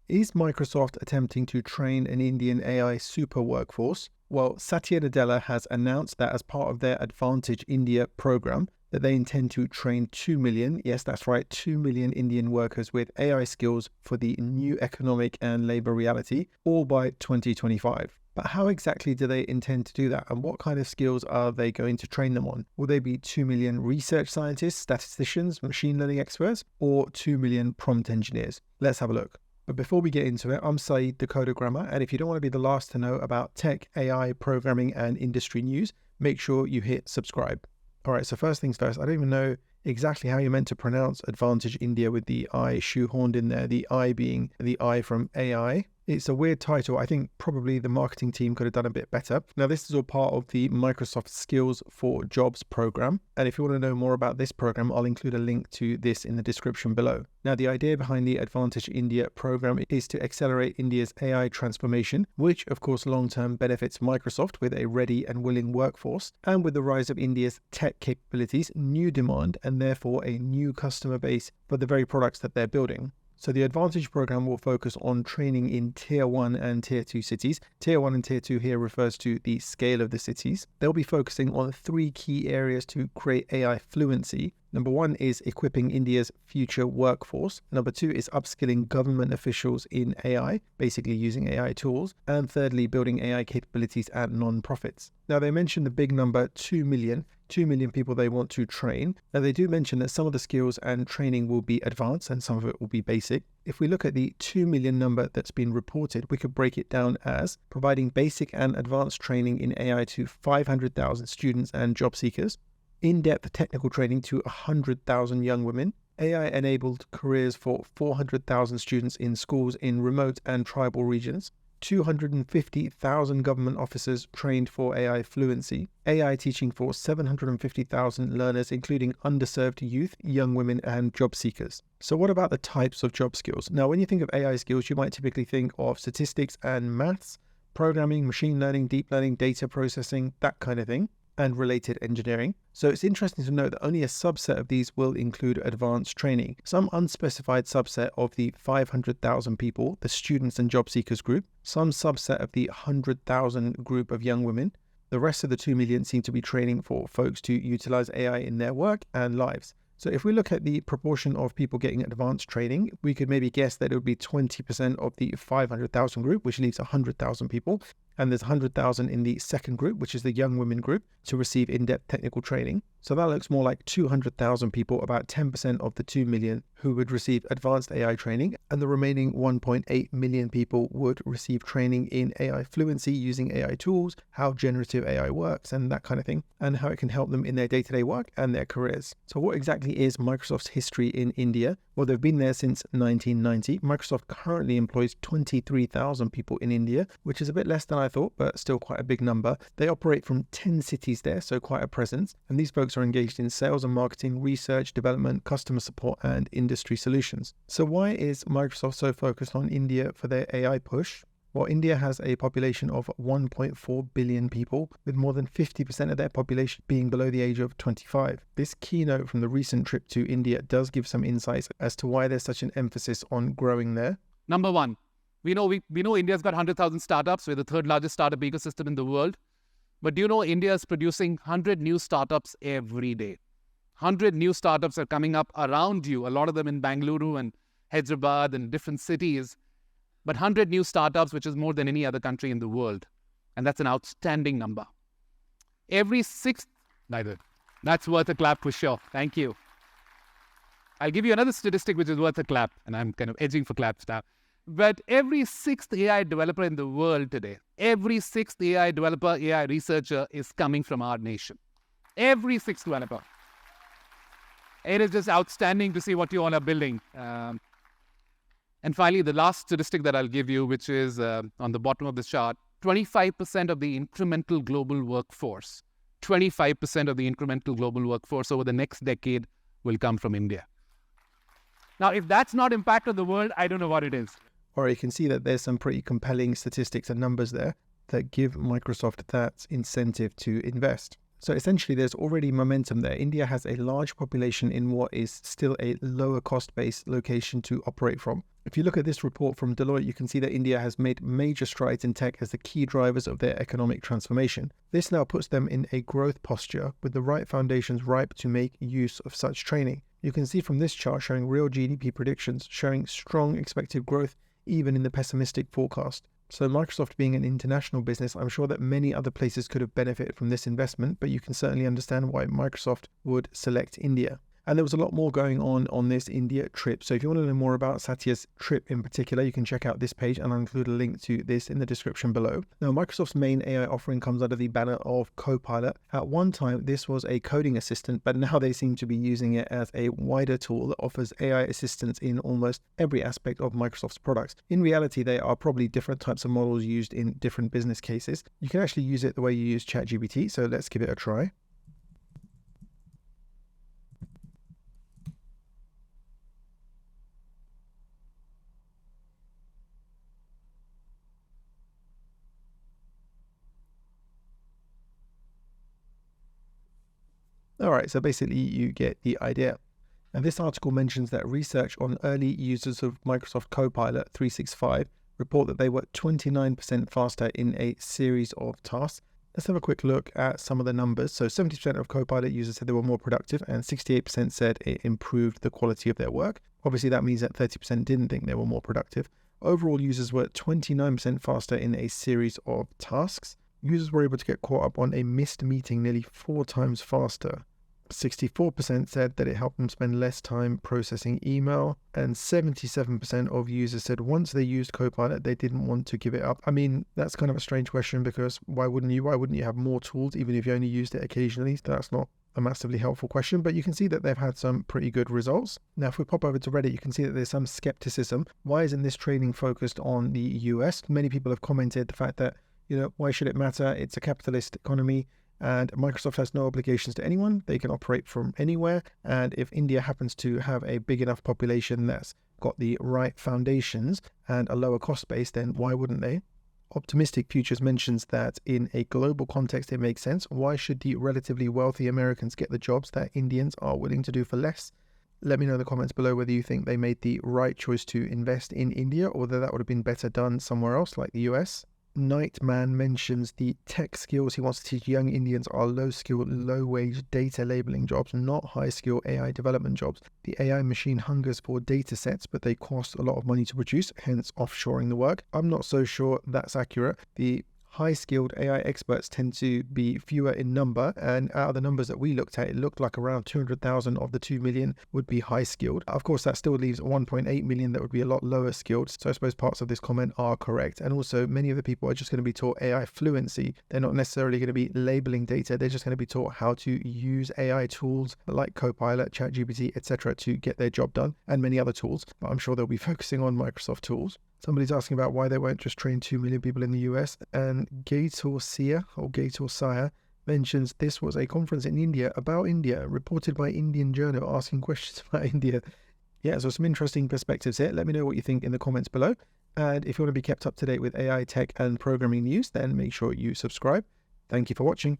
Is Microsoft attempting to train an Indian AI super workforce? Well, Satya Nadella has announced that as part of their Advantage India program, that they intend to train 2 million, yes, that's right, 2 million Indian workers with AI skills for the new economic and labor reality, all by 2025. But how exactly do they intend to do that? And what kind of skills are they going to train them on? Will they be 2 million research scientists, statisticians, machine learning experts, or 2 million prompt engineers? Let's have a look. But before we get into it, I'm Saeed, the Codogrammer, and if you don't want to be the last to know about tech, AI, programming, and industry news, make sure you hit subscribe. All right, so first things first, I don't even know exactly how you're meant to pronounce Advantage India with the I shoehorned in there, the I being the I from AI. It's a weird title. I think probably the marketing team could have done a bit better. Now, this is all part of the Microsoft Skills for Jobs program. And if you want to know more about this program, I'll include a link to this in the description below. Now, the idea behind the Advantage India program is to accelerate India's AI transformation, which of course long-term benefits Microsoft with a ready and willing workforce. And with the rise of India's tech capabilities, new demand, and therefore a new customer base for the very products that they're building. So the Advantage program will focus on training in Tier 1 and Tier 2 cities. Tier 1 and Tier 2 here refers to the scale of the cities. They'll be focusing on 3 key areas to create AI fluency. Number 1 is equipping India's future workforce. Number 2 is upskilling government officials in AI, basically using AI tools. And thirdly, building AI capabilities at non-profits. Now, they mentioned the big number 2 million people they want to train. Now, they do mention that some of the skills and training will be advanced and some of it will be basic. If we look at the 2 million number that's been reported, we could break it down as providing basic and advanced training in AI to 500,000 students and job seekers, in-depth technical training to 100,000 young women, AI-enabled careers for 400,000 students in schools in remote and tribal regions, 250,000 government officers trained for AI fluency, AI teaching for 750,000 learners, including underserved youth, young women, and job seekers. So what about the types of job skills? Now, when you think of AI skills, you might typically think of statistics and maths, programming, machine learning, deep learning, data processing, that kind of thing, and related engineering. So it's interesting to note that only a subset of these will include advanced training. Some unspecified subset of the 500,000 people, the students and job seekers group, some subset of the 100,000 group of young women. The rest of the 2 million seem to be training for folks to utilize AI in their work and lives. So if we look at the proportion of people getting advanced training, we could maybe guess that it would be 20% of the 500,000 group, which leaves 100,000 people. And there's 100,000 in the second group, which is the young women group, to receive in-depth technical training. So that looks more like 200,000 people, about 10% of the 2 million who would receive advanced AI training, and the remaining 1.8 million people would receive training in AI fluency using AI tools, how generative AI works and that kind of thing, and how it can help them in their day-to-day work and their careers. So what exactly is Microsoft's history in India? Well, they've been there since 1990. Microsoft currently employs 23,000 people in India, which is a bit less than I thought, but still quite a big number. They operate from 10 cities there, so quite a presence. And these folks are engaged in sales and marketing, research, development, customer support, and industry solutions. So why is Microsoft so focused on India for their AI push? Well, India has a population of 1.4 billion people, with more than 50% of their population being below the age of 25. This keynote from the recent trip to India does give some insights as to why there's such an emphasis on growing there. Number 1, we know India's got 100,000 startups. We're the third largest startup ecosystem in the world. But do you know India is producing 100 new startups every day? 100 new startups are coming up around you, a lot of them in Bangalore and Hyderabad and different cities. But 100 new startups, which is more than any other country in the world. And that's an outstanding number. Every sixth, that's worth a clap for sure. Thank you. I'll give you another statistic which is worth a clap, and I'm kind of edging for claps now. But every sixth AI developer in the world today, every sixth AI developer, AI researcher is coming from our nation. Every sixth developer. It is just outstanding to see what you all are building. And finally, the last statistic that I'll give you, which is on the bottom of this chart, 25% of the incremental global workforce, 25% of the incremental global workforce over the next decade will come from India. Now, if that's not impact on the world, I don't know what it is. Or you can see that there's some pretty compelling statistics and numbers there that give Microsoft that incentive to invest. So essentially, there's already momentum there. India has a large population in what is still a lower cost-based location to operate from. If you look at this report from Deloitte, you can see that India has made major strides in tech as the key drivers of their economic transformation. This now puts them in a growth posture with the right foundations ripe to make use of such training. You can see from this chart showing real GDP predictions showing strong expected growth even in the pessimistic forecast. So Microsoft being an international business, I'm sure that many other places could have benefited from this investment, but you can certainly understand why Microsoft would select India. And there was a lot more going on this India trip. So if you want to know more about Satya's trip in particular, you can check out this page, and I'll include a link to this in the description below. Now, Microsoft's main AI offering comes under the banner of Copilot. At one time, this was a coding assistant, but now they seem to be using it as a wider tool that offers AI assistance in almost every aspect of Microsoft's products. In reality, they are probably different types of models used in different business cases. You can actually use it the way you use ChatGPT, so let's give it a try. Alright, so basically you get the idea. And this article mentions that research on early users of Microsoft Copilot 365 report that they were 29% faster in a series of tasks. Let's have a quick look at some of the numbers. So 70% of Copilot users said they were more productive, and 68% said it improved the quality of their work. Obviously, that means that 30% didn't think they were more productive. Overall, users were 29% faster in a series of tasks. Users were able to get caught up on a missed meeting nearly 4 times faster. 64% said that it helped them spend less time processing email, and 77% of users said once they used Copilot, they didn't want to give it up. I mean, that's kind of a strange question, because why wouldn't you? Why wouldn't you have more tools even if you only used it occasionally? That's not a massively helpful question, but you can see that they've had some pretty good results. Now, if we pop over to Reddit, you can see that there's some skepticism. Why isn't this training focused on the US? Many people have commented the fact that, why should it matter? It's a capitalist economy, and Microsoft has no obligations to anyone. They can operate from anywhere. And if India happens to have a big enough population that's got the right foundations and a lower cost base, then why wouldn't they? Optimistic Futures mentions that in a global context, it makes sense. Why should the relatively wealthy Americans get the jobs that Indians are willing to do for less? Let me know in the comments below whether you think they made the right choice to invest in India, or whether that would have been better done somewhere else like the US. Nightman mentions the tech skills he wants to teach young Indians are low-skill, low-wage data labeling jobs, not high-skill AI development jobs. The AI machine hungers for data sets, but they cost a lot of money to produce, hence offshoring the work. I'm not so sure that's accurate. The high-skilled AI experts tend to be fewer in number, and out of the numbers that we looked at, it looked like around 200,000 of the 2 million would be high-skilled. Of course, that still leaves 1.8 million that would be a lot lower skilled, so I suppose parts of this comment are correct. And also, many of the people are just going to be taught AI fluency. They're not necessarily going to be labeling data, they're just going to be taught how to use AI tools like Copilot, ChatGPT, etc. to get their job done, and many other tools, but I'm sure they'll be focusing on Microsoft tools. Somebody's asking about why they won't just train 2 million people in the US, and Gator Sire mentions this was a conference in India about India, reported by Indian Journal, asking questions about India. Yeah, so some interesting perspectives here. Let me know what you think in the comments below. And if you want to be kept up to date with AI, tech, and programming news, then make sure you subscribe. Thank you for watching.